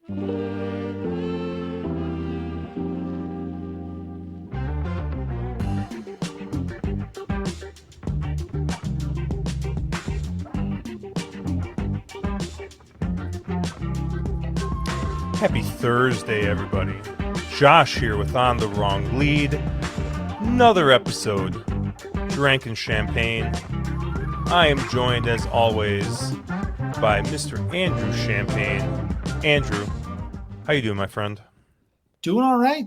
Happy Thursday, everybody. Josh here with On the Wrong Lead. Another episode, drank in champagne. I am joined, as always, by Mr. Andrew Champagne. Andrew, how you doing, my friend? Doing all right.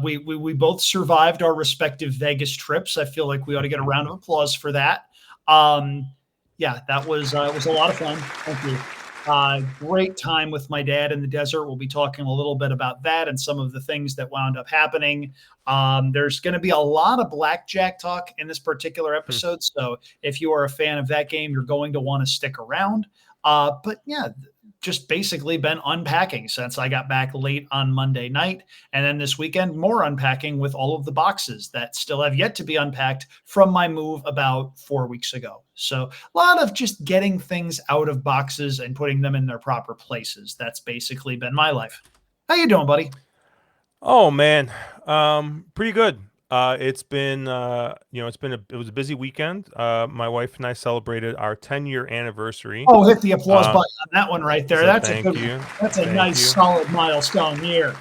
We both survived our respective Vegas trips. I feel like we ought to get a round of applause for that. Yeah, that was a lot of fun. Thank you. Great time with my dad in the desert. We'll be talking a little bit about that and some of the things that wound up happening. There's going to be a lot of blackjack talk in this particular episode. So if you are a fan of that game, you're going to want to stick around. But yeah, just basically been unpacking since I got back late on Monday night. And then this weekend, more unpacking with all of the boxes that still have yet to be unpacked from my move about 4 weeks ago. So a lot of just getting things out of boxes and putting them in their proper places. That's basically been my life. How you doing, buddy? Oh man, pretty good. It's been it was a busy weekend. My wife and I celebrated our 10-year anniversary. Oh, hit the applause button on that one right there. So That's a thank good you. one. That's a Thank nice, you. solid milestone here.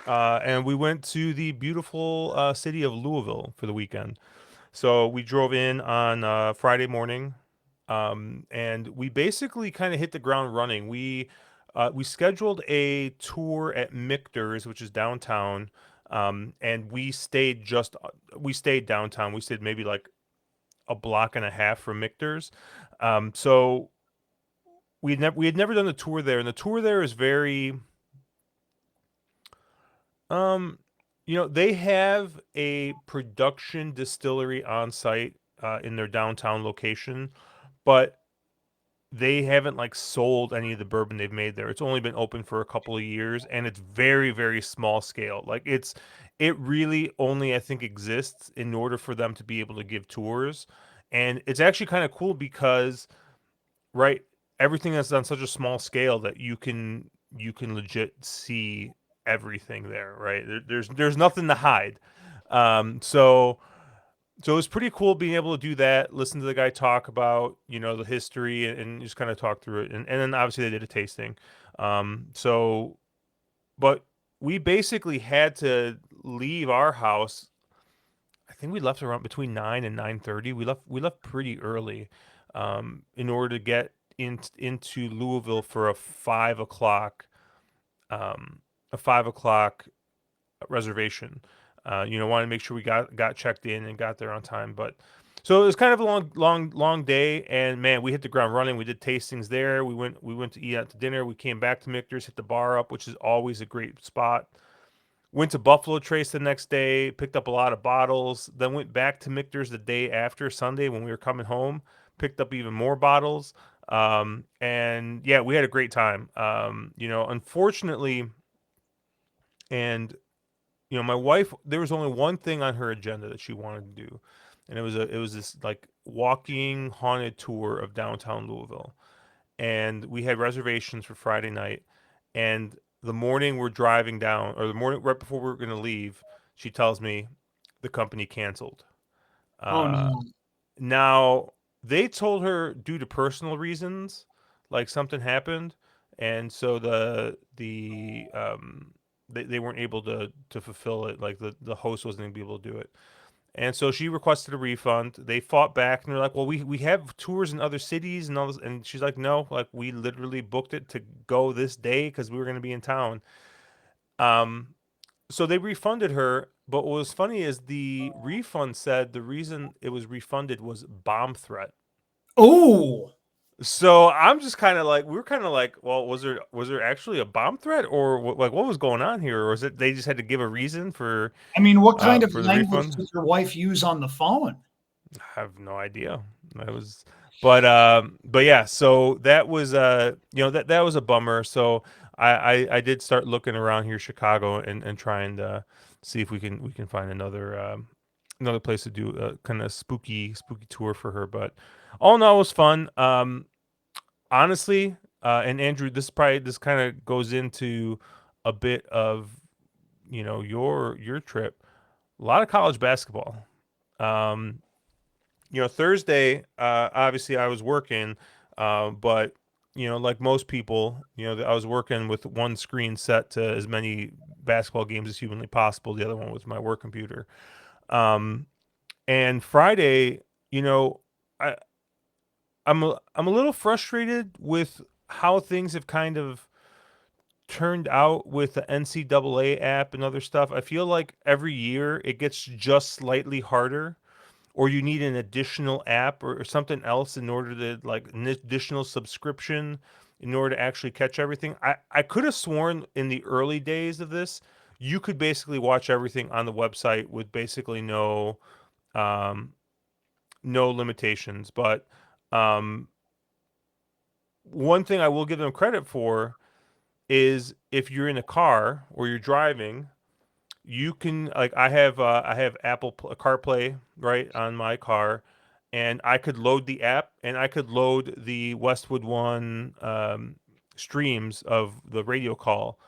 And we went to the beautiful city of Louisville for the weekend. So we drove in on Friday morning, and we basically kind of hit the ground running. We scheduled a tour at Michter's, which is downtown, and we stayed downtown. We stayed maybe like a block and a half from Michter's. So we had never done the tour there, and the tour there is very they have a production distillery on site in their downtown location, but they haven't like sold any of the bourbon they've made there. It's only been open for a couple of years, and it's very, very small scale. It really only I think exists in order for them to be able to give tours. And it's actually kind of cool because right, everything that's on such a small scale that you can legit see everything there, right? There's nothing to hide. So it was pretty cool being able to do that, listen to the guy talk about, the history and just kind of talk through it. And then obviously they did a tasting. So but we basically had to leave our house. I think we left around between 9 and 9:30. We left pretty early in order to get into Louisville for a 5 o'clock reservation. Wanted to make sure we got checked in and got there on time. But so it was kind of a long day, and man, we hit the ground running. We did tastings there. We went to eat out to dinner. We came back to Michter's, hit the bar up, which is always a great spot. Went to Buffalo Trace the next day, picked up a lot of bottles. Then went back to Michter's the day after Sunday when we were coming home, picked up even more bottles. And yeah, we had a great time. Unfortunately, and my wife, there was only one thing on her agenda that she wanted to do, and it was this like walking haunted tour of downtown Louisville. And we had reservations for Friday night, and the morning we're driving down, or the morning right before we were going to leave, she tells me the company canceled. Oh Uh, no. Now they told her due to personal reasons, like something happened, and so they weren't able to fulfill it. Like the host wasn't gonna be able to do it. And so she requested a refund. They fought back and they're like, "Well, we have tours in other cities and all this." And she's like, "No, like we literally booked it to go this day because we were going to be in town." Um, so they refunded her. But what was funny is the refund said the reason it was refunded was bomb threat. Oh. So I'm just kind of like, we were kind of like, well, was there actually a bomb threat, or like what was going on here, or was it they just had to give a reason I mean, what kind of for the language refund? does your wife use on the phone? I have no idea. That was, but yeah. So that was that was a bummer. So I did start looking around here, Chicago, and trying to see if we can find another place to do a kind of spooky tour for her. But all in all, it was fun. Honestly. and Andrew, this kind of goes into a bit of your trip. A lot of college basketball. Um, Thursday, obviously I was working, but like most people, I was working with one screen set to as many basketball games as humanly possible. The other one was my work computer. Um, and Friday, you know, I I'm a little frustrated with how things have kind of turned out with the NCAA app and other stuff. I feel like every year it gets just slightly harder, or you need an additional app or something else in order to like an additional subscription in order to actually catch everything. I could have sworn in the early days of this, you could basically watch everything on the website with basically um, no limitations. But um, one thing I will give them credit for is if you're in a car or you're driving, you can like I have CarPlay right on my car, and I could load the app and I could load the Westwood One streams of the radio call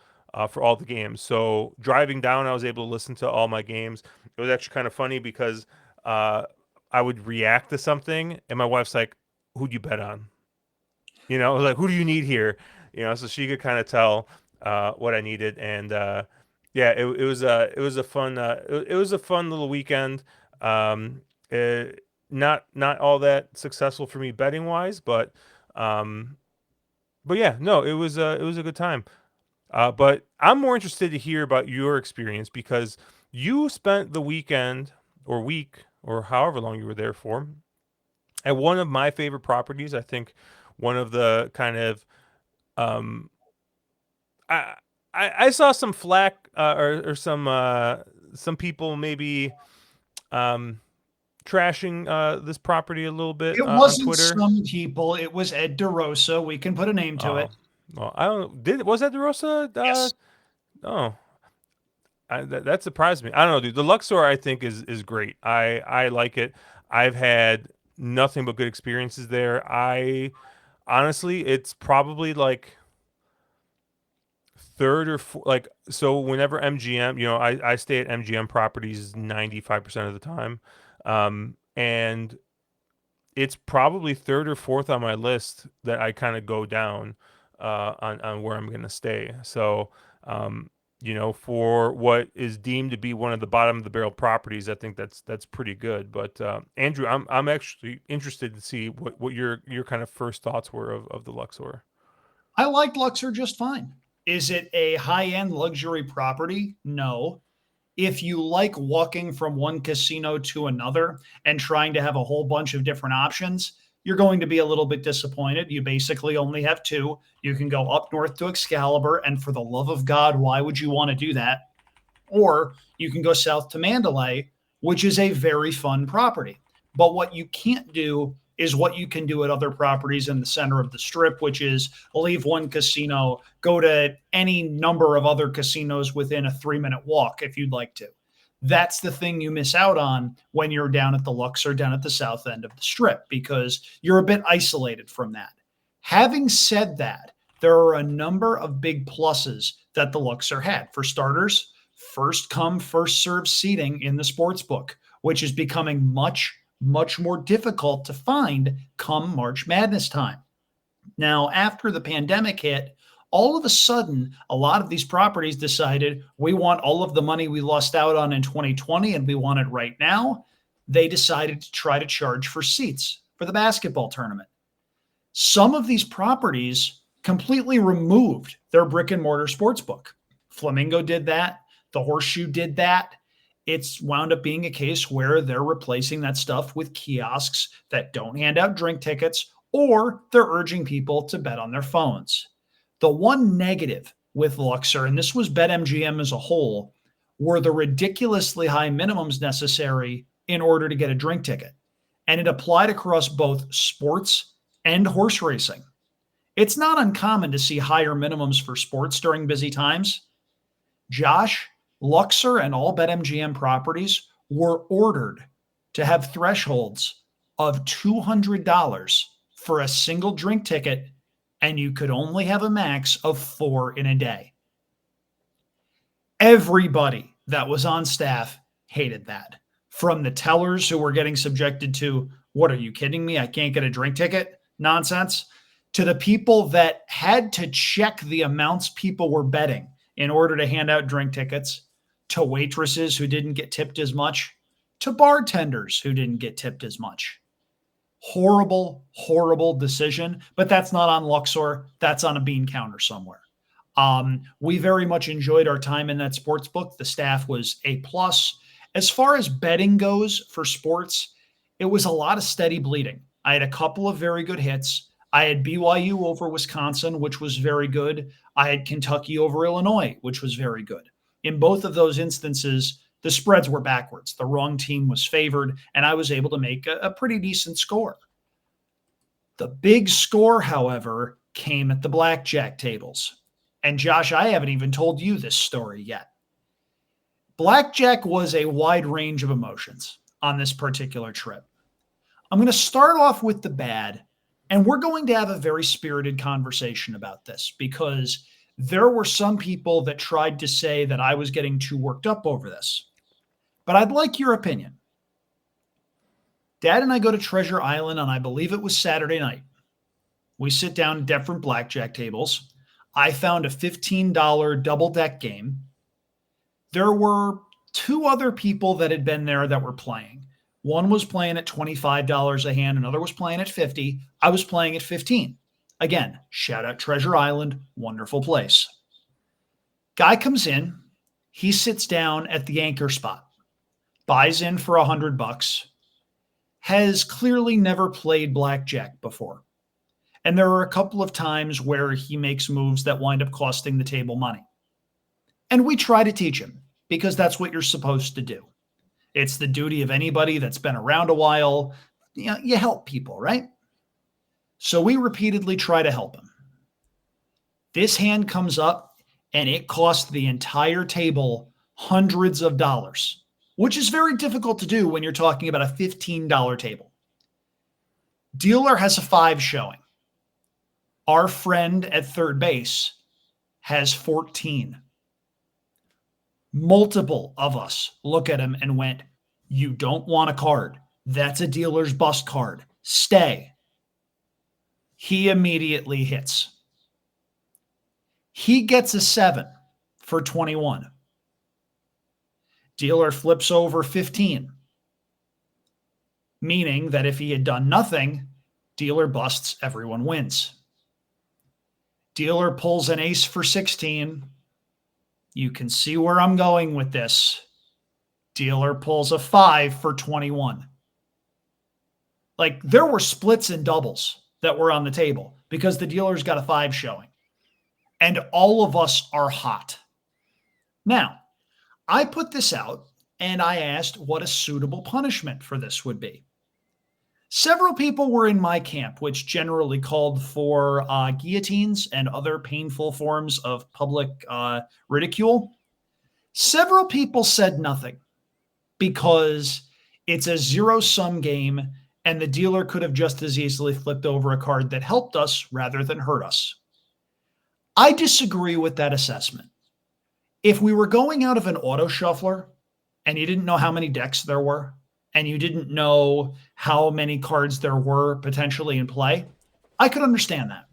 for all the games. So driving down, I was able to listen to all my games. It was actually kind of funny because uh, I would react to something, and my wife's like, "Who'd you bet on?" I was like, "Who do you need here?" So she could kind of tell what I needed, and yeah, it was a fun it was a fun little weekend. Um, uh, not all that successful for me betting wise, um, but yeah, no, it was a good time. But I'm more interested to hear about your experience because you spent the weekend or week or however long you were there for at one of my favorite properties. I think one of the kind of um, I, I saw some flack or some people maybe um, trashing this property a little bit It on wasn't Twitter. some people, it was Ed DeRosa. We can put a name to Oh, it. well, I don't did was that the Rosa? Yes. Oh, that surprised me. I don't know, dude. The Luxor I think is great. I like it. I've had nothing but good experiences there. I honestly, it's probably like third or like so whenever MGM, I stay at MGM properties 95% of the time. And it's probably third or fourth on my list that I kind of go down on where I'm going to stay. So, um, for what is deemed to be one of the bottom of the barrel properties, I think that's pretty good. But Andrew, I'm actually interested to see what your kind of first thoughts were of the Luxor. I liked Luxor just fine. Is it a high end luxury property? No. If you like walking from one casino to another and trying to have a whole bunch of different options, you're going to be a little bit disappointed. You basically only have two. You can go up north to Excalibur, and for the love of God, why would you want to do that? Or you can go south to Mandalay, which is a very fun property. But what you can't do is what you can do at other properties in the center of the strip, which is leave one casino, go to any number of other casinos within a 3-minute walk if you'd like to. That's the thing you miss out on when you're down at the Luxor, down at the south end of the strip, because you're a bit isolated from that. Having said that, there are a number of big pluses that the Luxor had. For starters, first come, first serve seating in the sports book, which is becoming much, much more difficult to find come March Madness time. Now, after the pandemic hit, all of a sudden, a lot of these properties decided we want all of the money we lost out on in 2020 and we want it right now. They decided to try to charge for seats for the basketball tournament. Some of these properties completely removed their brick and mortar sports book. Flamingo did that. The Horseshoe did that. It's wound up being a case where they're replacing that stuff with kiosks that don't hand out drink tickets, or they're urging people to bet on their phones. The one negative with Luxor, and this was BetMGM as a whole, were the ridiculously high minimums necessary in order to get a drink ticket. And it applied across both sports and horse racing. It's not uncommon to see higher minimums for sports during busy times. Josh, Luxor and all BetMGM properties were ordered to have thresholds of $200 for a single drink ticket and you could only have a max of 4 in a day. Everybody that was on staff hated that. From the tellers who were getting subjected to, what are you kidding me? I can't get a drink ticket nonsense, to the people that had to check the amounts people were betting in order to hand out drink tickets, to waitresses who didn't get tipped as much, to bartenders who didn't get tipped as much. Horrible, horrible decision, but that's not on Luxor. That's on a bean counter somewhere. We very much enjoyed our time in that sports book. The staff was A+. As far as betting goes for sports, it was a lot of steady bleeding. I had a couple of very good hits. I had BYU over Wisconsin, which was very good. I had Kentucky over Illinois, which was very good. In both of those instances, the spreads were backwards. The wrong team was favored, and I was able to make a pretty decent score. The big score, however, came at the blackjack tables. And Josh, I haven't even told you this story yet. Blackjack was a wide range of emotions on this particular trip. I'm going to start off with the bad, and we're going to have a very spirited conversation about this because there were some people that tried to say that I was getting too worked up over this. But I'd like your opinion. Dad and I go to Treasure Island on, I believe it was Saturday night. We sit down at different blackjack tables. I found a $15 double deck game. There were 2 other people that had been there that were playing. One was playing at $25 a hand. Another was playing at $50. I was playing at $15. Again, shout out Treasure Island. Wonderful place. Guy comes in. He sits down at the anchor spot. Buys in for $100. Has clearly never played blackjack before. And there are a couple of times where he makes moves that wind up costing the table money. And we try to teach him because that's what you're supposed to do. It's the duty of anybody that's been around a while. You help people, right? So we repeatedly try to help him. This hand comes up and it cost the entire table hundreds of dollars, which is very difficult to do when you're talking about a $15 table. Dealer has a 5 showing. Our friend at third base has 14. Multiple of us look at him and went, "You don't want a card. That's a dealer's bust card. Stay." He immediately hits. He gets a 7 for 21. Dealer flips over 15, meaning that if he had done nothing, dealer busts, everyone wins. Dealer pulls an ace for 16. You can see where I'm going with this. Dealer pulls a 5 for 21. Like, there were splits and doubles that were on the table because the dealer's got a 5 showing. And all of us are hot. Now, I put this out and I asked what a suitable punishment for this would be. Several people were in my camp, which generally called for guillotines and other painful forms of public ridicule. Several people said nothing because it's a zero-sum game and the dealer could have just as easily flipped over a card that helped us rather than hurt us. I disagree with that assessment. If we were going out of an auto shuffler and you didn't know how many decks there were, and you didn't know how many cards there were potentially in play, I could understand that.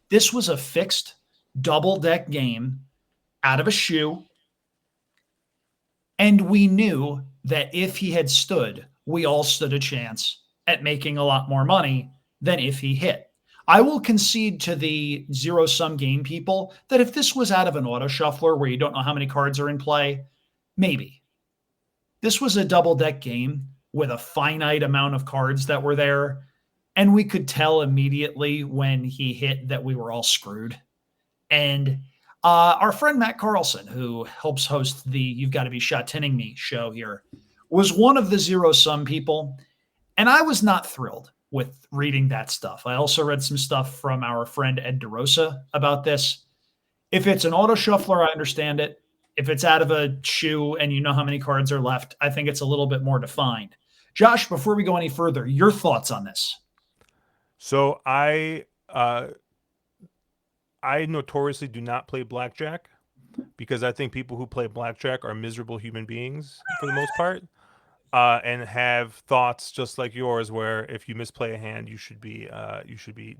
This was a fixed double deck game out of a shoe. And we knew that if he had stood, we all stood a chance at making a lot more money than if he hit. I will concede to the zero-sum game people that if this was out of an auto shuffler where you don't know how many cards are in play, maybe. This was a double deck game with a finite amount of cards that were there. And we could tell immediately when he hit that we were all screwed. And our friend Matt Carlson, who helps host the You've Got to Be Shot-Tinning Me show here, was one of the zero-sum people. And I was not thrilled with reading that stuff. I also read some stuff from our friend Ed DeRosa about this. If it's an auto shuffler, I understand it. If it's out of a shoe and you know how many cards are left, I think it's a little bit more defined. Josh, before we go any further, your thoughts on this? So I I notoriously do not play blackjack because I think people who play blackjack are miserable human beings for the most part, and have thoughts just like yours, where if you misplay a hand, you should be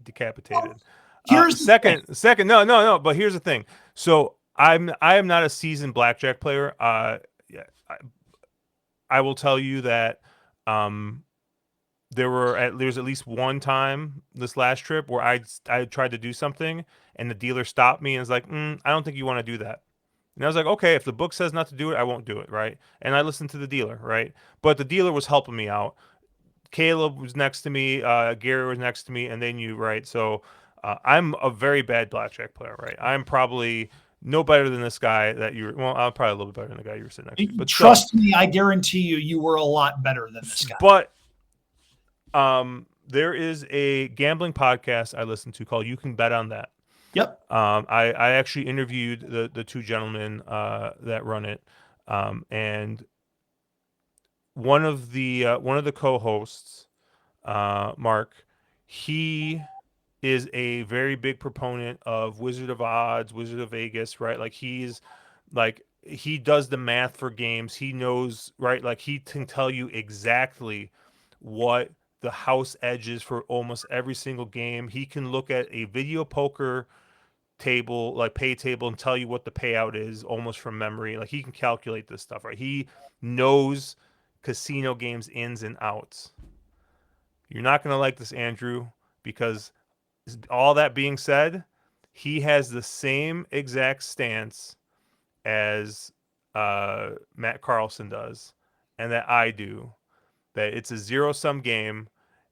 decapitated. Here's the thing. Second, no. But here's the thing. So I am not a seasoned blackjack player. Yeah, I will tell you that um, there's at least one time this last trip where I tried to do something and the dealer stopped me and was like, I don't think you want to do that. And I was like, okay, if the book says not to do it, I won't do it, right? And I listened to the dealer, right? But the dealer was helping me out. Caleb was next to me, Gary was next to me, and they knew, right? So I'm a very bad blackjack player, right? I'm probably no better than this guy that you're. Well, I'm probably a little bit better than the guy you were sitting next to, but still. Trust me, I guarantee you, you were a lot better than this guy. But there is a gambling podcast I listen to called "You Can Bet on That." Yep. I actually interviewed the two gentlemen that run it, and one of the co-hosts, Mark, he is a very big proponent of Wizard of Odds, Wizard of Vegas, right? Like he does the math for games. He knows, right? Like he can tell you exactly what the house edge is for almost every single game. He can look at a video poker table, like pay table, and tell you what the payout is almost from memory. Like he can calculate this stuff, right? He knows casino games ins and outs. You're not going to like this, Andrew, because all that being said, he has the same exact stance as Matt Carlson does, and that I do. That it's a zero sum game,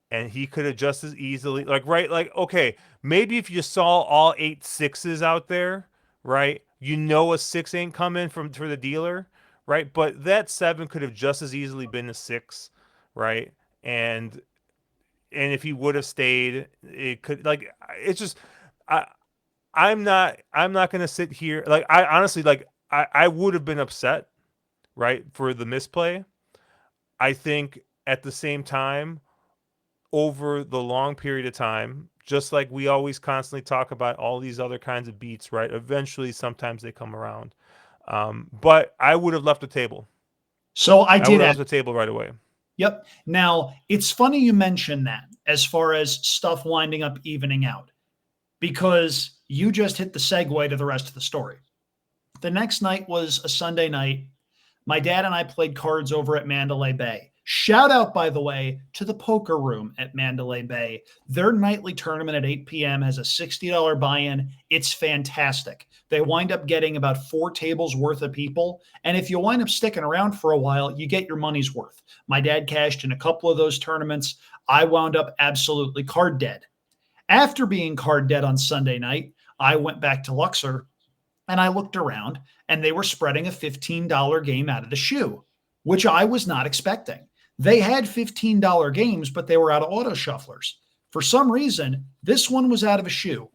and he could have just as easily, like, right, like, okay, maybe if you saw all 8 sixes out there, right, you know a 6 ain't coming for the dealer, right? But that 7 could have just as easily been a 6, right? And if he would have stayed, it could, like, it's just I I'm not gonna sit here, like, I honestly, like, I would have been upset, right, for the misplay. I think at the same time, over the long period of time, just like we always constantly talk about all these other kinds of beats, right? Eventually, sometimes they come around. But I would have left the table. So I I would did. have left the table right away. Yep. Now, it's funny you mention that as far as stuff winding up evening out, because you just hit the segue to the rest of the story. The next night was a Sunday night. My dad and I played cards over at Mandalay Bay. Shout out, by the way, to the poker room at Mandalay Bay. Their nightly tournament at 8 p.m. has a $60 buy-in. It's fantastic. They wind up getting about 4 tables worth of people. And if you wind up sticking around for a while, you get your money's worth. My dad cashed in a couple of those tournaments. I wound up absolutely card dead. After being card dead on Sunday night, I went back to Luxor and I looked around and they were spreading a $15 game out of the shoe, which I was not expecting. They had $15 games, but they were out of auto shufflers. For some reason, this one was out of a shoe.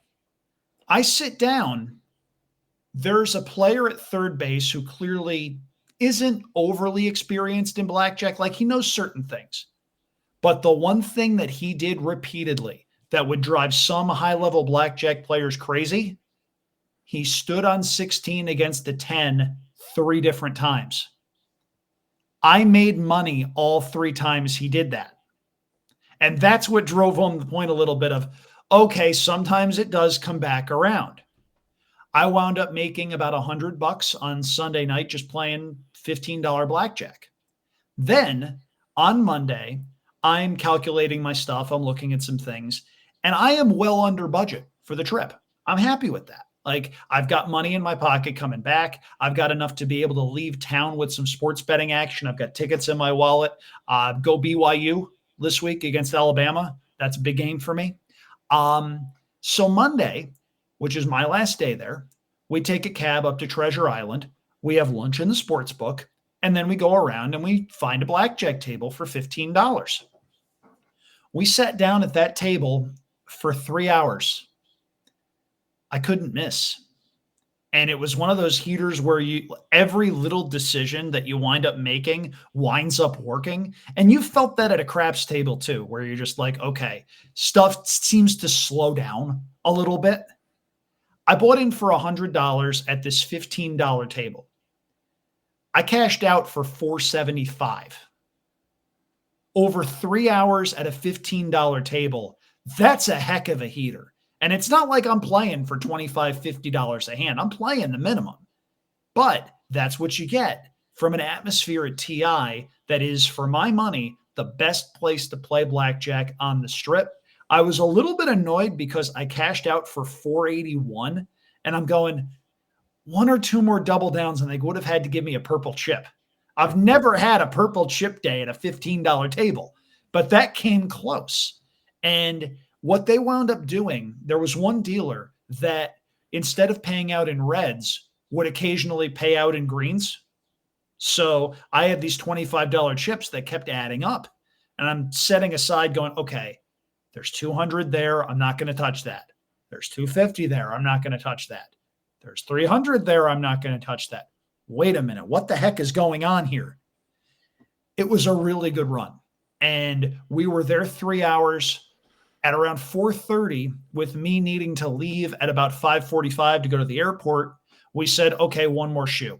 I sit down. There's a player at third base who clearly isn't overly experienced in blackjack. Like, he knows certain things. But the one thing that he did repeatedly that would drive some high-level blackjack players crazy, he stood on 16 against the 10 3 different times. I made money all 3 times he did that. And that's what drove home the point a little bit of, okay, sometimes it does come back around. I wound up making about $100 on Sunday night just playing $15 blackjack. Then on Monday, I'm calculating my stuff. I'm looking at some things, and I am well under budget for the trip. I'm happy with that. Like, I've got money in my pocket coming back. I've got enough to be able to leave town with some sports betting action. I've got tickets in my wallet. Go BYU this week against Alabama. That's a big game for me. So Monday, which is my last day there, we take a cab up to Treasure Island. We have lunch in the sports book, and then we go around and we find a blackjack table for $15. We sat down at that table for 3 hours. I couldn't miss. And it was one of those heaters where every little decision that you wind up making winds up working. And you felt that at a craps table too, where you're just like, okay, stuff seems to slow down a little bit. I bought in for $100 at this $15 table. I cashed out for $475 over 3 hours at a $15 table. That's a heck of a heater. And it's not like I'm playing for $25, $50 a hand. I'm playing the minimum. But that's what you get from an atmosphere at TI that is, for my money, the best place to play blackjack on the strip. I was a little bit annoyed because I cashed out for 481 and I'm going, one or two more double downs and they would have had to give me a purple chip. I've never had a purple chip day at a $15 table, but that came close. And what they wound up doing, there was one dealer that instead of paying out in reds, would occasionally pay out in greens. So I had these $25 chips that kept adding up. And I'm setting aside going, okay, there's 200 there. I'm not going to touch that. There's 250 there. I'm not going to touch that. There's 300 there. I'm not going to touch that. Wait a minute. What the heck is going on here? It was a really good run. And we were there 3 hours. At around 4:30, with me needing to leave at about 5:45 to go to the airport, we said, okay, one more shoe.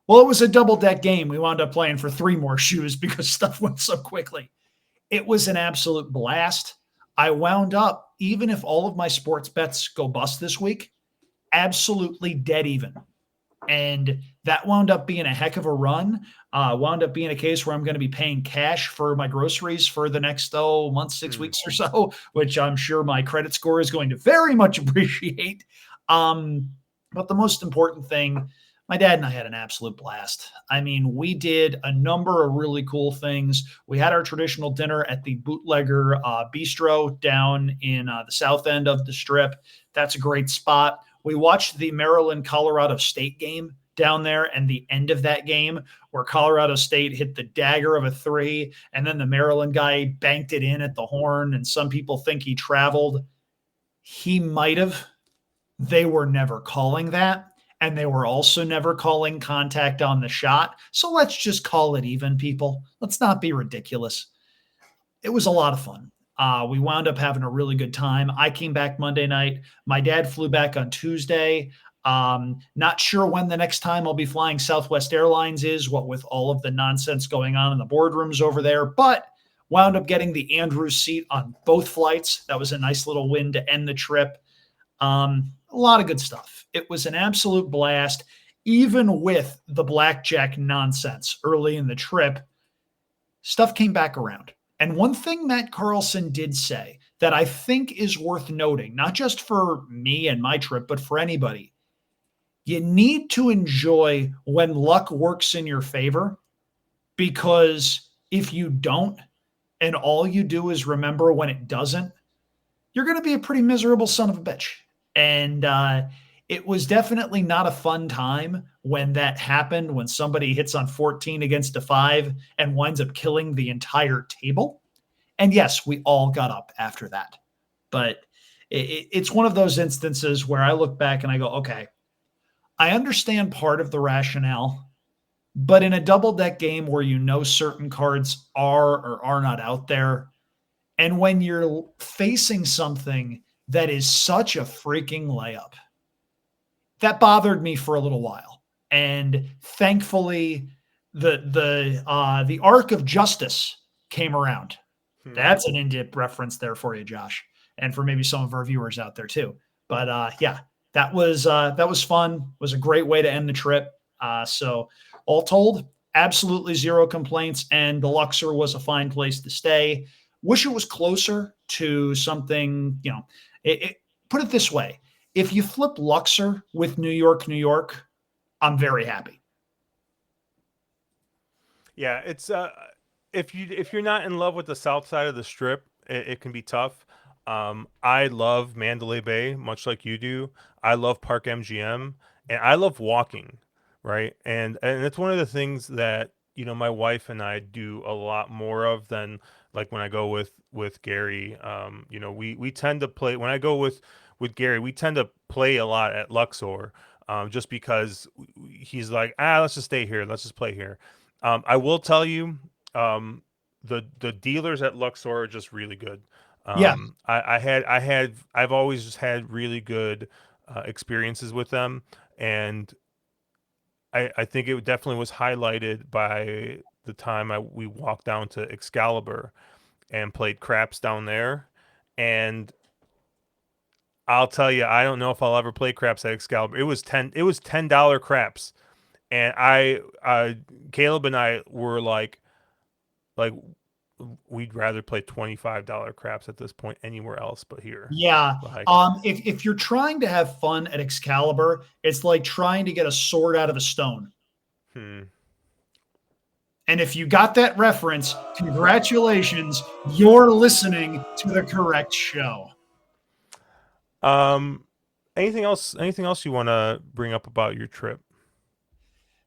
Well, it was a double deck game. We wound up playing for 3 more shoes because stuff went so quickly. It was an absolute blast. I wound up, even if all of my sports bets go bust this week, absolutely dead even. And that wound up being a heck of a run. Wound up being a case where I'm going to be paying cash for my groceries for the next month, 6 weeks or so, which I'm sure my credit score is going to very much appreciate. But the most important thing, my dad and I had an absolute blast. I mean, we did a number of really cool things. We had our traditional dinner at the Bootlegger Bistro down in the south end of the strip. That's a great spot. We watched the Maryland-Colorado State game down there, and the end of that game where Colorado State hit the dagger of a 3, and then the Maryland guy banked it in at the horn, and some people think he traveled. He might have. They were never calling that, and they were also never calling contact on the shot. So let's just call it even, people. Let's not be ridiculous. It was a lot of fun. We wound up having a really good time. I came back Monday night. My dad flew back on Tuesday. Not sure when the next time I'll be flying Southwest Airlines is, what with all of the nonsense going on in the boardrooms over there, but wound up getting the Andrews seat on both flights. That was a nice little win to end the trip. A lot of good stuff. It was an absolute blast, even with the blackjack nonsense early in the trip. Stuff came back around. And one thing Matt Carlson did say that I think is worth noting, not just for me and my trip, but for anybody, you need to enjoy when luck works in your favor, because if you don't, and all you do is remember when it doesn't, you're going to be a pretty miserable son of a bitch. And it was definitely not a fun time when that happened, when somebody hits on 14 against a 5 and winds up killing the entire table. And yes, we all got up after that. But it's one of those instances where I look back and I go, okay, I understand part of the rationale, but in a double deck game where you know certain cards are or are not out there, and when you're facing something that is such a freaking layup, that bothered me for a little while. And thankfully, the arc of justice came around. That's an in-depth reference there for you, Josh, and for maybe some of our viewers out there too. But yeah, that was fun. It was a great way to end the trip. So all told, absolutely zero complaints, and the Luxor was a fine place to stay. Wish it was closer to something, put it this way. If you flip Luxor with New York, New York, I'm very happy. Yeah, it's if you're not in love with the south side of the strip, it can be tough. I love Mandalay Bay, much like you do. I love Park MGM, and I love walking, right? And it's one of the things that my wife and I do a lot more of than like when I go with Gary. We tend to play when I go with Gary. We tend to play a lot at Luxor, just because he's like, let's just stay here, let's just play here. I will tell you, the dealers at Luxor are just really good. Yeah. I've always just had really good experiences with them, and I think it definitely was highlighted by the time we walked down to Excalibur and played craps down there. And I'll tell you, I don't know if I'll ever play craps at Excalibur. It was $10 craps, and Caleb and I were like we'd rather play $25 craps at this point anywhere else but here. Yeah. Like, If you're trying to have fun at Excalibur, it's like trying to get a sword out of a stone. hmm. And if you got that reference, congratulations, you're listening to the correct show. Um, anything else? Anything else you want to bring up about your trip?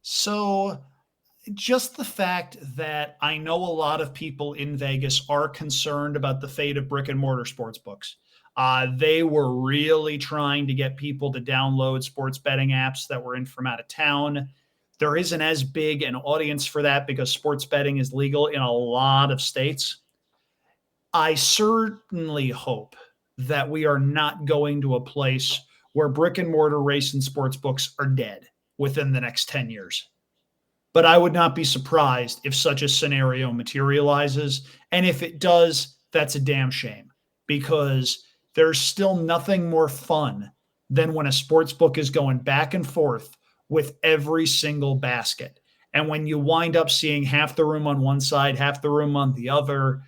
So, just the fact that I know a lot of people in Vegas are concerned about the fate of brick and mortar sports books. They were really trying to get people to download sports betting apps that were in from out of town. There isn't as big an audience for that because sports betting is legal in a lot of states. I certainly hope that we are not going to a place where brick and mortar race and sports books are dead within the next 10 years. But I would not be surprised if such a scenario materializes. And if it does, that's a damn shame because there's still nothing more fun than when a sports book is going back and forth with every single basket. And when you wind up seeing half the room on one side, half the room on the other,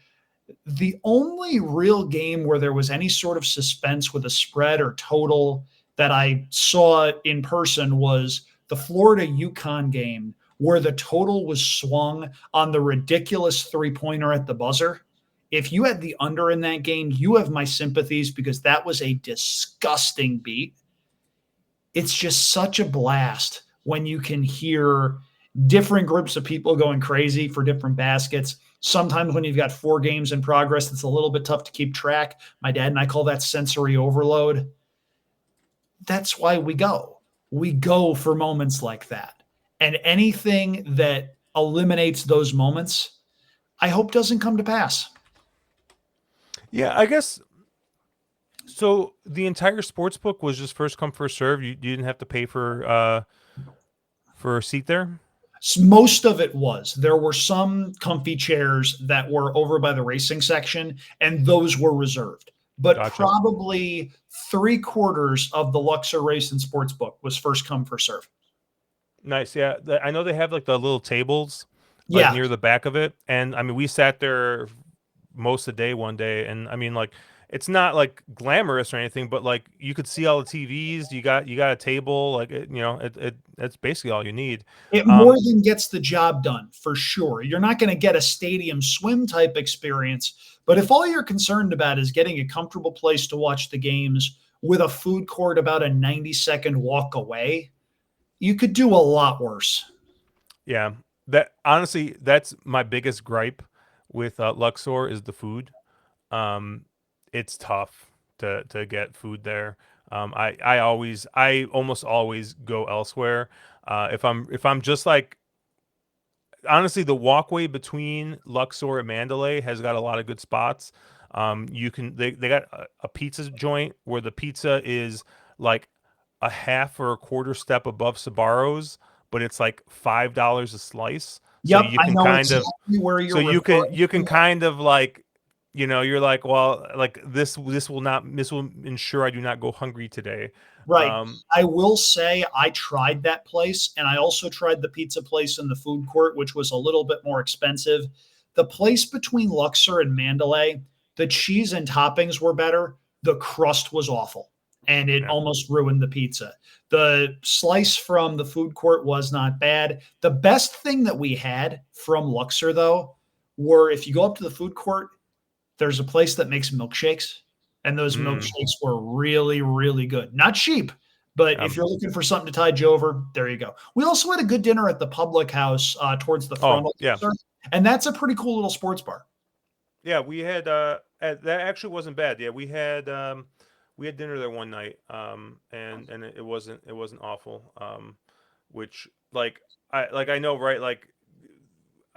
the only real game where there was any sort of suspense with a spread or total that I saw in person was the Florida UConn game where the total was swung on the ridiculous three-pointer at the buzzer. If you had the under in that game, you have my sympathies because that was a disgusting beat. It's just such a blast when you can hear different groups of people going crazy for different baskets. Sometimes when you've got 4 games in progress, it's a little bit tough to keep track. My dad and I call that sensory overload. That's why we go. We go for moments like that. And anything that eliminates those moments, I hope doesn't come to pass. Yeah, I guess so. The entire sports book was just first come first serve. You didn't have to pay for a seat there. Most of it was. There were some comfy chairs that were over by the racing section, and those were reserved. But Gotcha. probably 3/4 of the Luxor Race and Sportsbook was first come, first serve. Nice. Yeah, I know they have like the little tables like Yeah. near the back of it, and I mean we sat there most of the day one day, and I mean like it's not like glamorous or anything, but like you could see all the TVs. You got a table, like it that's basically all you need. It more Um, than gets the job done for sure. You're not going to get a stadium swim type experience, but if all you're concerned about is getting a comfortable place to watch the games with a food court about a 90-second walk away, you could do a lot worse. yeah, that honestly that's my biggest gripe with Luxor is the food. Um, it's tough to get food there. I almost always go elsewhere. If I'm just like honestly, the walkway between Luxor and Mandalay has got a lot of good spots. They got a pizza joint where the pizza is like a half or a quarter step above Sabaros, but it's like $5 a slice. So Yep, you I can know kind of exactly where so you're referring you can to. kind of like you're like, well, like this will ensure I do not go hungry today. Right. Um, I will say I tried that place and I also tried the pizza place in the food court, which was a little bit more expensive. The place between Luxor and Mandalay, the cheese and toppings were better. The crust was awful and it yeah. almost ruined the pizza. The slice from the food court was not bad. The best thing that we had from Luxor, though, were if you go up to the food court, there's a place that makes milkshakes, and those Mm, milkshakes were really, really good. Not cheap, but if um, you're looking for something to tide you over, there you go. We also had a good dinner at the Public House towards the front oh of yeah. the and that's a pretty cool little sports bar. Yeah, we had that actually wasn't bad. Yeah, we had dinner there one night. And it wasn't awful. Which I know, right, like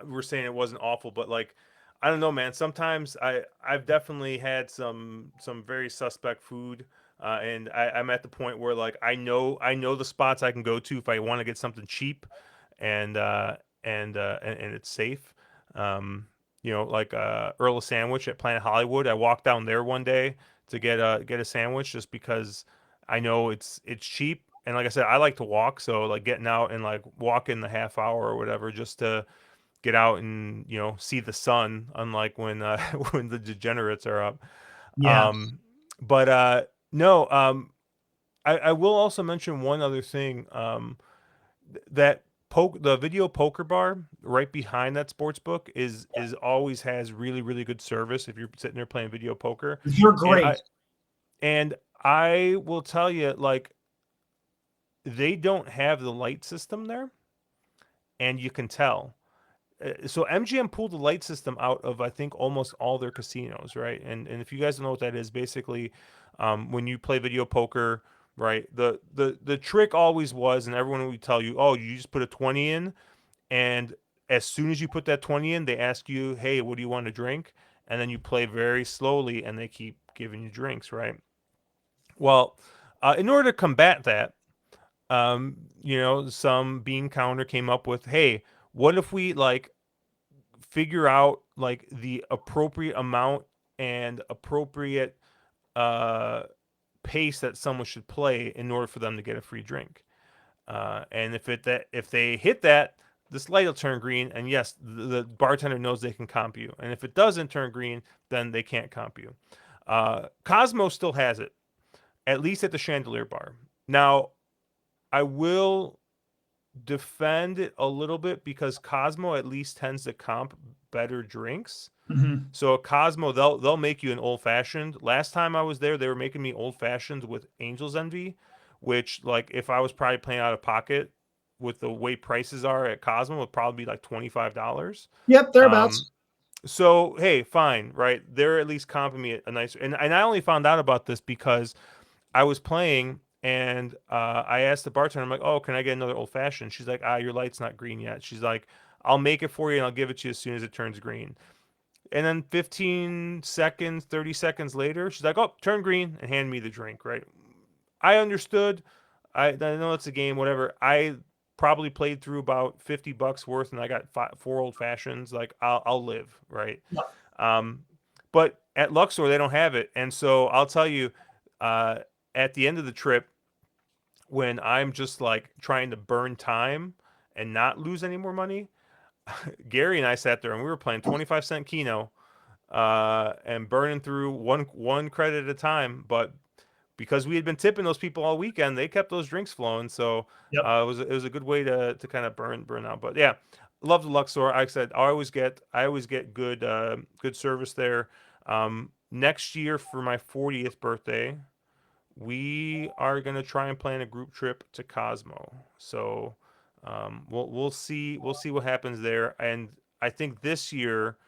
we're saying it wasn't awful, but like I don't know, man. Sometimes I've definitely had some very suspect food And I'm at the point where like I know the spots I can go to if I want to get something cheap, and and it's safe. Um, like Earl of Sandwich at Planet Hollywood. I walked down there one day to get a sandwich just because I know it's cheap. And like I said, I like to walk, so like getting out and like walking the half hour or whatever just to get out and see the sun, unlike when when the degenerates are up. Yeah. Um, but no, I will also mention one other thing. That the video poker bar right behind that sports book is always has really really good service if you're sitting there playing video poker, You're and great. I will tell you, like, they don't have the light system there, and you can tell. So MGM pulled the light system out of I think almost all their casinos, right? And if you guys don't know what that is, basically, when you play video poker, right? The trick always was, and everyone would tell you, oh, you just put a 20 in, and as soon as you put that 20 in, they ask you, hey, what do you want to drink? And then you play very slowly, and they keep giving you drinks, right? Well, in order to combat that, some bean counter came up with, hey, what if we like figure out like the appropriate amount and appropriate uh pace that someone should play in order for them to get a free drink. And if they hit that, this light will turn green, and yes, the bartender knows they can comp you. And if it doesn't turn green, then they can't comp you. Cosmo still has it, at least at the Chandelier Bar. Now, I will defend it a little bit because Cosmo at least tends to comp better drinks. Mhm. So a Cosmo, they'll make you an old fashioned. Last time I was there, they were making me old fashions with Angel's Envy, which like if I was probably playing out of pocket with the way prices are at Cosmo, would probably be like $25. Yep, Um, thereabouts. so hey, fine, right? They're at least comping me a nice, and I only found out about this because I was playing and I asked the bartender, I'm like, oh, can I get another old fashioned? She's like, your light's not green yet. She's like, I'll make it for you and I'll give it to you as soon as it turns green. And then 15 seconds, 30 seconds later, she's like, oh, turn green, and hand me the drink, right? I understood. I know it's a game, whatever. I probably played through about $50 worth, and I got four old fashions. Like, I'll live, right? Yep. Um, but at Luxor, they don't have it. And so I'll tell you, uh, at the end of the trip, when I'm just like trying to burn time and not lose any more money, Gary and I sat there and we were playing 25-cent Keno, and burning through one credit at a time. But because we had been tipping those people all weekend, they kept those drinks flowing. So Yep. it was a good way to kind of burn out. But yeah, love the Luxor. Like I said, I always get good service there. Next year for my 40th birthday, we are gonna try and plan a group trip to Cosmo. So we'll see what happens there. And I think this year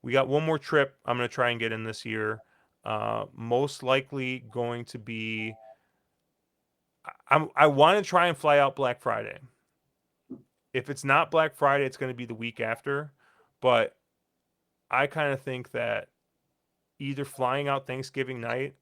we got one more trip I'm gonna try and get in this year. Most likely going to be I want to try and fly out Black Friday. If it's not Black Friday, it's going to be the week after. But I kind of think that either flying out Thanksgiving night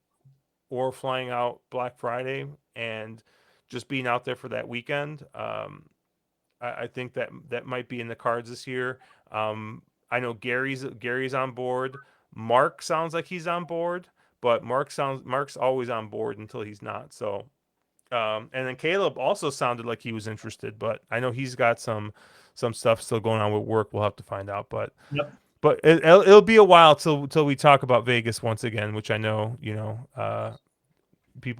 or flying out Black Friday and just being out there for that weekend. I think that might be in the cards this year. I know Gary's on board. Mark sounds like he's on board, but Mark's always on board until he's not. So, and then Caleb also sounded like he was interested, but I know he's got some stuff still going on with work. We'll have to find out, but Yep. it'll be a while till we talk about Vegas once again, which I know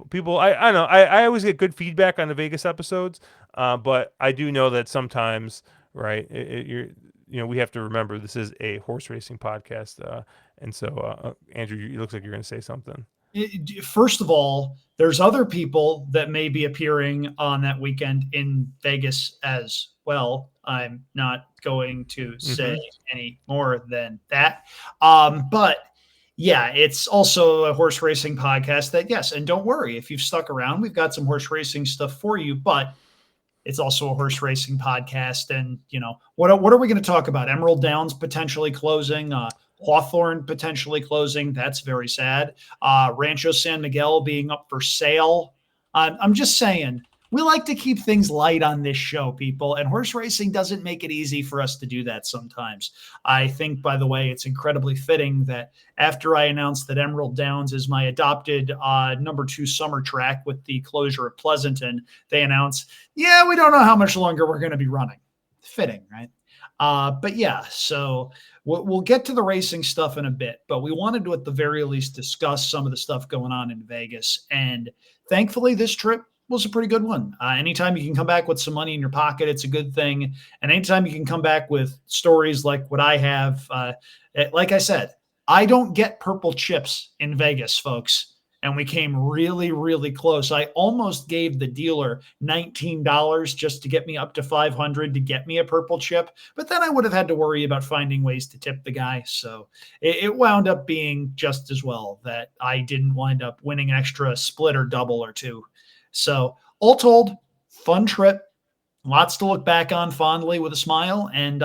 people I don't know I always get good feedback on the Vegas episodes, but I do know that sometimes, right, we have to remember this is a horse racing podcast, and so Andrew, it looks like you're going to say something. First of all, there's other people that may be appearing on that weekend in Vegas as well. I'm not going to say any more than that. But yeah, it's also a horse racing podcast that, yes, and don't worry, if you've stuck around, we've got some horse racing stuff for you, but it's also a horse racing podcast. And, what are we going to talk about? Emerald Downs potentially closing, Hawthorne potentially closing. That's very sad. Rancho San Miguel being up for sale. I'm just saying, we like to keep things light on this show, people, and horse racing doesn't make it easy for us to do that sometimes. I think, by the way, it's incredibly fitting that after I announced that Emerald Downs is my adopted number 2 summer track with the closure of Pleasanton, they announced, yeah, we don't know how much longer we're going to be running. Fitting, right? But yeah, so we'll get to the racing stuff in a bit, but we wanted to, at the very least, discuss some of the stuff going on in Vegas. And thankfully, this trip was a pretty good one. Anytime you can come back with some money in your pocket, it's a good thing. And anytime you can come back with stories like what I have, like I said, I don't get purple chips in Vegas, folks. And we came really, really close. I almost gave the dealer $19 just to get me up to 500 to get me a purple chip, but then I would have had to worry about finding ways to tip the guy. So it wound up being just as well that I didn't wind up winning an extra split or double or two. So all told, fun trip. Lots to look back on fondly with a smile, and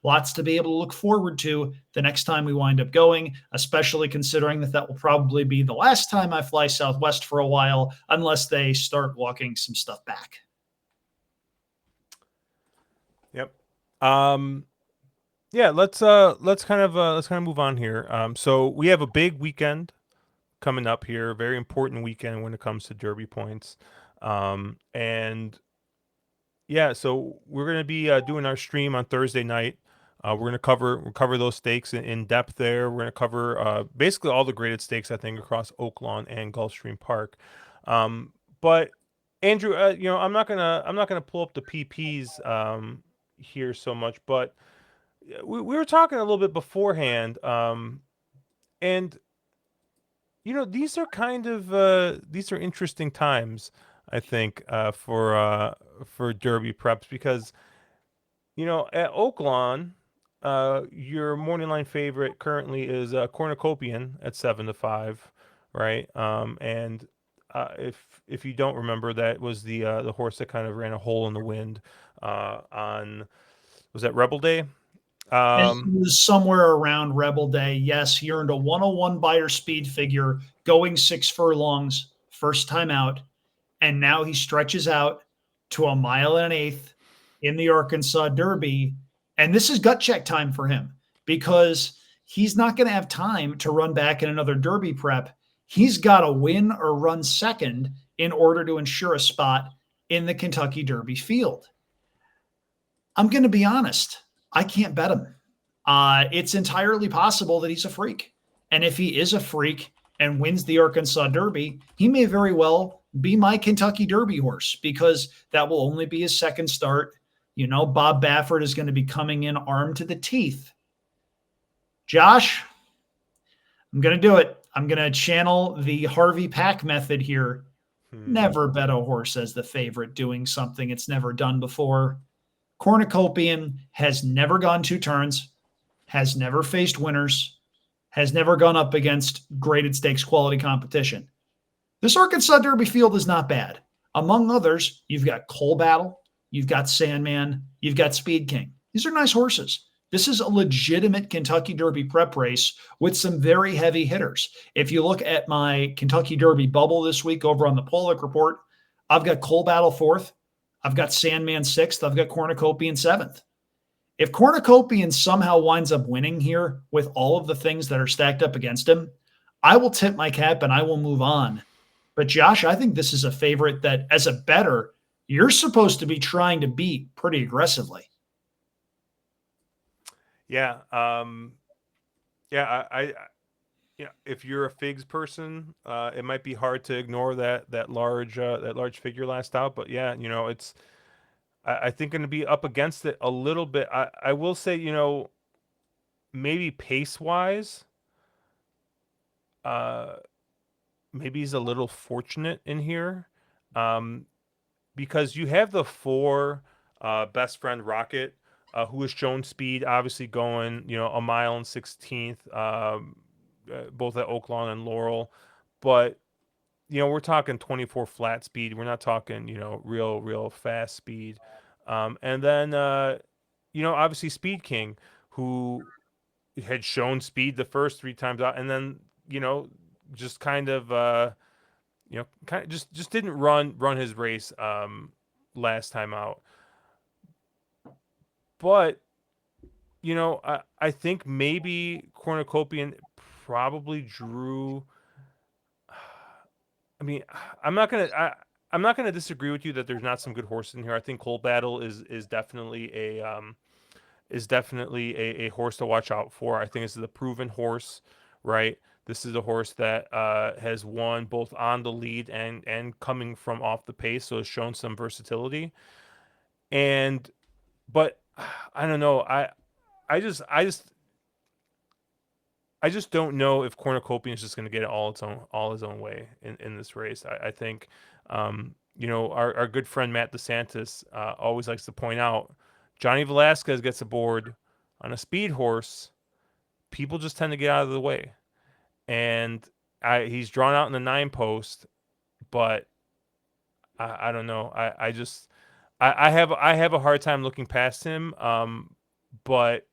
lots to be able to look forward to the next time we wind up going, especially considering that will probably be the last time I fly Southwest for a while, unless they start walking some stuff back. Yep. Yeah, let's kind of move on here. So we have a big weekend coming up here, a very important weekend when it comes to Derby points. And yeah, so we're going to be doing our stream on Thursday night. We're going to cover those stakes in depth there. We're going to cover basically all the graded stakes, I think, across Oaklawn and Gulfstream Park. But Andrew, I'm not gonna pull up the PPs here so much, but we were talking a little bit beforehand, and these are kind of these are interesting times, I think, for Derby preps because at Oaklawn, your morning line favorite currently is Cornucopian at 7-5, right? And if you don't remember, that was the horse that kind of ran a hole in the wind on, was that Rebel Day? It was somewhere around Rebel Day. Yes, he earned a 101 Beyer speed figure going 6 furlongs, first time out. And now he stretches out to a mile and an eighth in the Arkansas Derby. And this is gut check time for him because he's not going to have time to run back in another Derby prep. He's got to win or run second in order to ensure a spot in the Kentucky Derby field. I'm going to be honest. I can't bet him. It's entirely possible that he's a freak. And if he is a freak and wins the Arkansas Derby, he may very well be my Kentucky Derby horse because that will only be his second start. Bob Baffert is going to be coming in armed to the teeth. Josh, I'm going to do it. I'm going to channel the Harvey Pack method here. Never bet a horse as the favorite doing something it's never done before. Cornucopian has never gone 2 turns, has never faced winners, has never gone up against graded stakes quality competition. This Arkansas Derby field is not bad. Among others, you've got Coal Battle, you've got Sandman, you've got Speed King. These are nice horses. This is a legitimate Kentucky Derby prep race with some very heavy hitters. If you look at my Kentucky Derby bubble this week over on the Pollock Report, I've got Coal Battle 4th. I've got Sandman 6th. I've got Cornucopian 7th. If Cornucopian somehow winds up winning here with all of the things that are stacked up against him, I will tip my cap and I will move on. But Josh, I think this is a favorite that as a bettor, you're supposed to be trying to beat pretty aggressively. Yeah. If you're a figs person, it might be hard to ignore that large figure last out. But yeah, it's I think going to be up against it a little bit. I will say, maybe pace wise, maybe he's a little fortunate in here, because you have the 4 best friend Rocket, who has shown speed, obviously going a mile and 16th. Both at Oaklawn and Laurel, but we're talking 24 flat speed. We're not talking real fast speed. And then obviously Speed King, who had shown speed the first 3 times out, and then just kind of kind of just didn't run his race last time out. But I think maybe Cornucopian probably drew. I mean, I'm not gonna I'm not gonna disagree with you that there's not some good horses in here. I think Cold Battle is definitely a horse to watch out for. I think this is a proven horse, right? This is a horse that has won both on the lead and coming from off the pace, so has shown some versatility. But I don't know. I just I just I just don't know if Cornucopian is just going to get it all his own way in this race. I think our good friend Matt DeSantis always likes to point out Johnny Velasquez gets aboard on a speed horse, people just tend to get out of the way, and he's drawn out in the 9 post, but I don't know. I have a hard time looking past him. But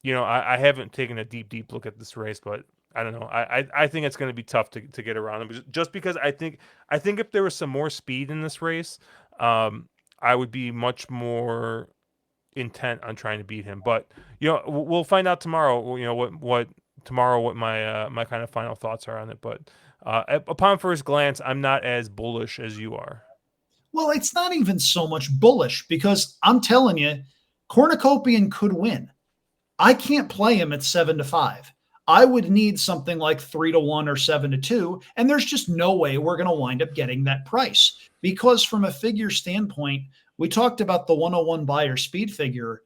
I haven't taken a deep look at this race, but I don't know. I think it's going to be tough to get around him, just because I think if there was some more speed in this race, I would be much more intent on trying to beat him. But we'll find out tomorrow. What tomorrow, what my kind of final thoughts are on it. But upon first glance, I'm not as bullish as you are. Well, it's not even so much bullish, because I'm telling you, Cornucopian could win. I can't play him at 7-5. I would need something like 3-1 or 7-2. And there's just no way we're going to wind up getting that price, because from a figure standpoint, we talked about the 101 buyer speed figure.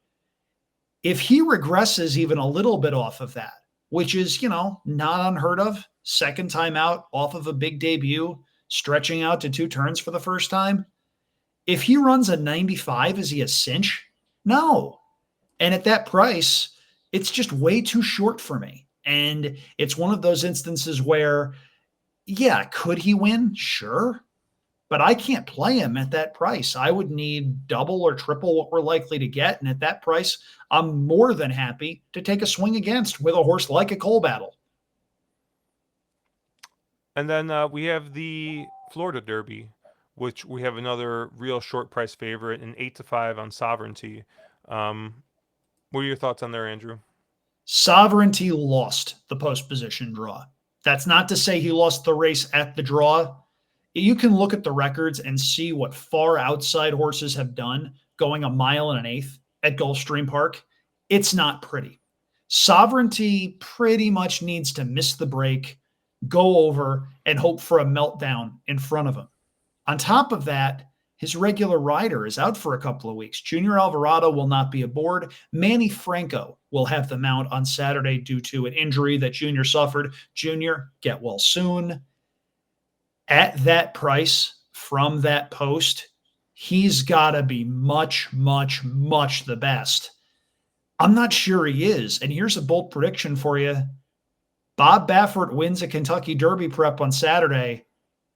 If he regresses even a little bit off of that, which is, not unheard of, second time out off of a big debut, stretching out to 2 turns for the first time. If he runs a 95, is he a cinch? No. And at that price, it's just way too short for me. And it's one of those instances where, yeah, could he win? Sure. But I can't play him at that price. I would need double or triple what we're likely to get. And at that price, I'm more than happy to take a swing against with a horse like a Cold Battle. And then we have the Florida Derby, which we have another real short price favorite, an 8-5 on Sovereignty. What are your thoughts on there, Andrew? Sovereignty lost the post position draw. That's not to say he lost the race at the draw. You can look at the records and see what far outside horses have done going 1 1/8 at Gulfstream Park. It's not pretty. Sovereignty pretty much needs to miss the break, go over, and hope for a meltdown in front of him. On top of that, his regular rider is out for a couple of weeks. Junior Alvarado will not be aboard. Manny Franco will have the mount on Saturday due to an injury that Junior suffered. Junior, get well soon. At that price from that post, he's got to be much, much, much the best. I'm not sure he is. And here's a bold prediction for you. Bob Baffert wins a Kentucky Derby prep on Saturday,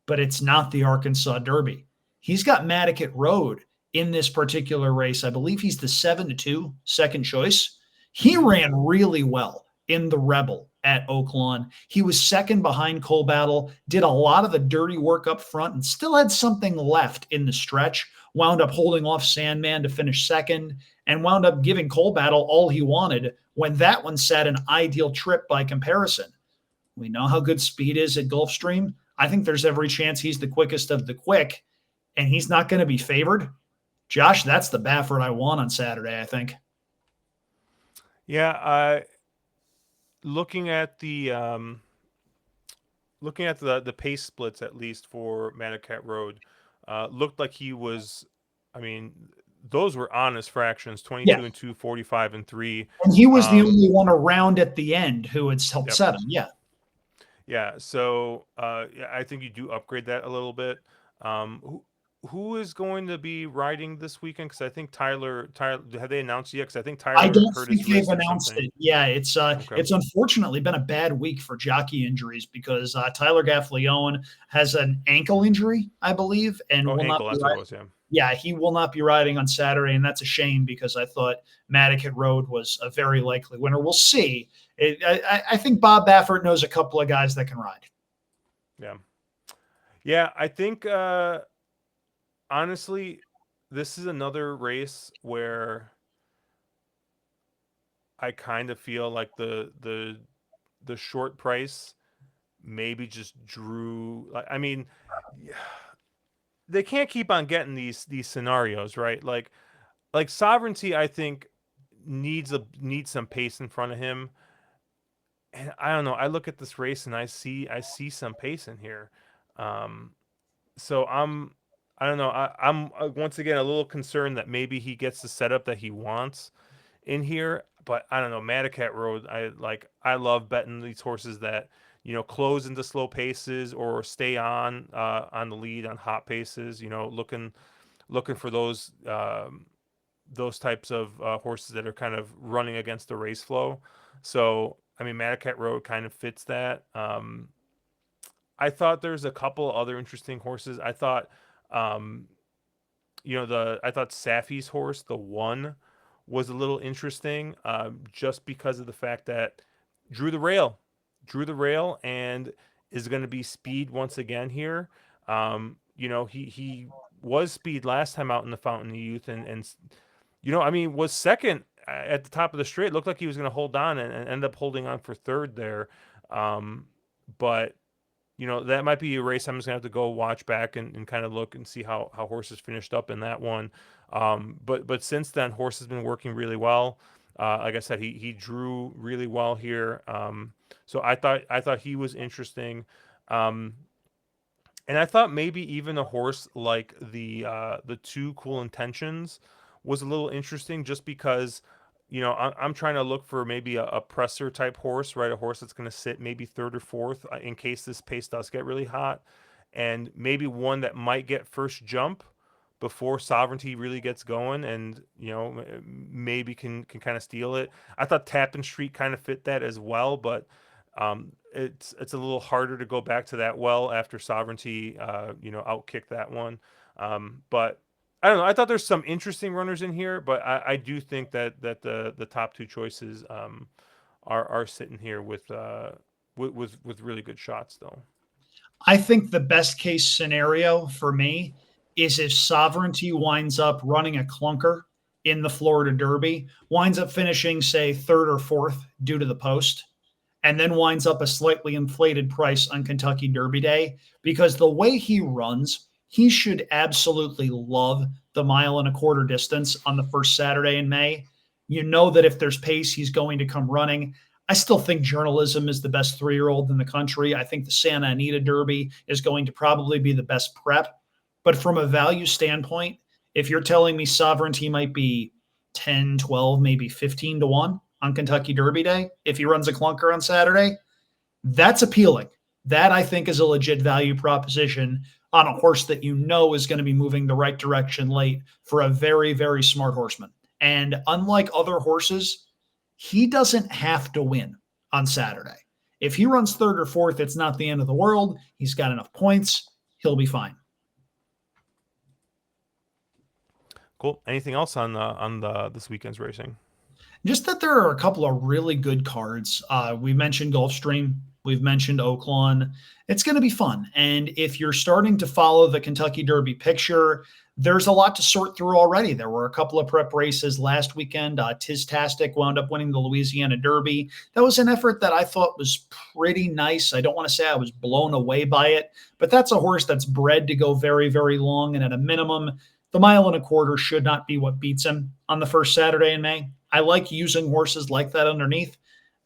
but it's not the Arkansas Derby. He's got Matticat Road in this particular race. I believe he's the 7-2 second choice. He ran really well in the Rebel at Oaklawn. He was second behind Cold Battle, did a lot of the dirty work up front, and still had something left in the stretch. Wound up holding off Sandman to finish second, and wound up giving Cold Battle all he wanted when that one set an ideal trip by comparison. We know how good speed is at Gulfstream. I think there's every chance he's the quickest of the quick, and he's not going to be favored. Josh, that's the Baffert I want on Saturday, I think. Yeah, looking at the pace splits, at least for Matticat Road, looked like he was. I mean, those were honest fractions: 22 and 2, 45 and 3. And he was the only one around at the end who had helped set him. Yeah. Yeah. So I think you do upgrade that a little bit. Who is going to be riding this weekend? Because I think Tyler, have they announced yet? Because I think Tyler. I don't think they've announced it. Yeah, it's unfortunately been a bad week for jockey injuries, because Tyler Gaffleone has an ankle injury, I believe, and will not be riding. yeah, he will not be riding on Saturday, and that's a shame because I thought Mattocket Road was a very likely winner. We'll see. I think Bob Baffert knows a couple of guys that can ride. Yeah. Yeah, I think honestly, this is another race where I kind of feel like the short price maybe just drew. I mean, they can't keep on getting these scenarios, right? Like Sovereignty, I think needs some pace in front of him. And I don't know. I look at this race and I see some pace in here. Um, so I don't know. I'm once again a little concerned that maybe he gets the setup that he wants in here, but I don't know. Mattocket Road, I love betting these horses that close into slow paces or stay on the lead on hot paces. Looking for those types of horses that are kind of running against the race flow. So I mean, Mattocket Road kind of fits that. I thought there's a couple other interesting horses. I thought, um, I thought Safi's horse, the one, was a little interesting, just because of the fact that drew the rail, drew the rail, and is going to be speed once again here. He was speed last time out in the Fountain of Youth, and I mean, was second at the top of the straight. Looked like he was going to hold on and end up holding on for third there. But that might be a race I'm just gonna have to go watch back and kind of look and see how horses finished up in that one. But since then, horse has been working really well. Like I said, he drew really well here. So I thought he was interesting. Um, and I thought maybe even a horse like the two Cool Intentions was a little interesting, just because I'm trying to look for maybe a presser type horse, right? A horse that's going to sit maybe third or fourth, in case this pace does get really hot, and maybe one that might get first jump before Sovereignty really gets going, and maybe can kind of steal it. I thought Tappan Street kind of fit that as well, but it's a little harder to go back to that well after Sovereignty outkicked that one. But I don't know. I thought there's some interesting runners in here, but I do think that the top two choices are sitting here with really good shots though. I think the best case scenario for me is if Sovereignty winds up running a clunker in the Florida Derby, winds up finishing, say, third or fourth due to the post, and then winds up a slightly inflated price on Kentucky Derby Day, because the way he runs, he should absolutely love the 1.25 mile distance on the first Saturday in May. You know that if there's pace, he's going to come running. I still think Journalism is the best 3-year-old in the country. I think the Santa Anita Derby is going to probably be the best prep. But from a value standpoint, if you're telling me Sovereignty might be 10, 12, maybe 15 to 1 on Kentucky Derby Day, if he runs a clunker on Saturday, that's appealing. That, I think, is a legit value proposition on a horse that is going to be moving the right direction late for a very, very smart horseman. And unlike other horses, he doesn't have to win on Saturday. If he runs third or fourth, it's not the end of the world. He's got enough points. He'll be fine. Cool. Anything else on this weekend's racing? Just that there are a couple of really good cards. We mentioned Gulfstream. We've mentioned Oaklawn. It's going to be fun. And if you're starting to follow the Kentucky Derby picture, there's a lot to sort through already. There were a couple of prep races last weekend. Tiztastic wound up winning the Louisiana Derby. That was an effort that I thought was pretty nice. I don't want to say I was blown away by it, but that's a horse that's bred to go very, very long. And at a minimum, the 1.25 miles should not be what beats him on the first Saturday in May. I like using horses like that underneath.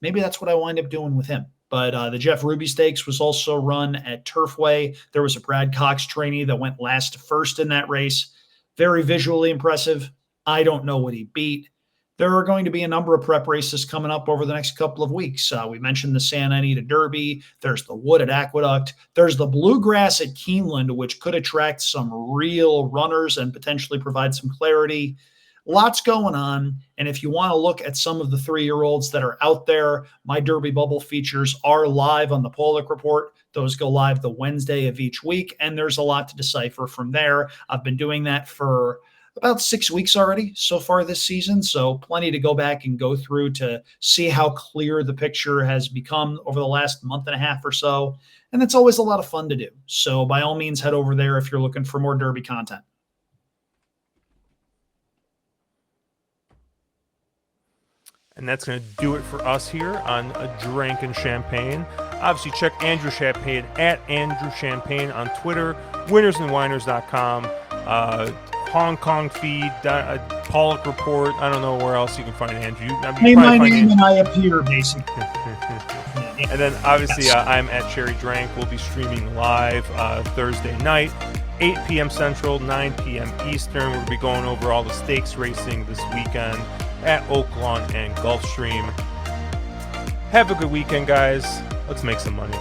Maybe that's what I wind up doing with him. But the Jeff Ruby Stakes was also run at Turfway. There was a Brad Cox trainee that went last to first in that race. Very visually impressive. I don't know what he beat. There are going to be a number of prep races coming up over the next couple of weeks. We mentioned the Santa Anita Derby. There's the Wood at Aqueduct. There's the Bluegrass at Keeneland, which could attract some real runners and potentially provide some clarity. lots going on. And if you want to look at some of the 3-year-olds that are out there, my Derby Bubble features are live on the Pollock Report. Those go live the Wednesday of each week, and there's a lot to decipher from there. I've been doing that for about 6 weeks already so far this season, so plenty to go back and go through to see how clear the picture has become over the last month and a half or so. And it's always a lot of fun to do. So by all means, head over there if you're looking for more Derby content. And that's going to do it for us here on Drank and Champagne. Obviously, check Andrew Champagne at Andrew Champagne on Twitter, winnersandwiners.com, Hong Kong feed, Pollock Report. I don't know where else you can find Andrew. Name my name and I appear, basically. And then, obviously, I'm at Cherry Drank. We'll be streaming live Thursday night, 8 p.m. Central, 9 p.m. Eastern. We'll be going over all the stakes racing this weekend at Oaklawn and Gulfstream. Have a good weekend, guys. Let's make some money.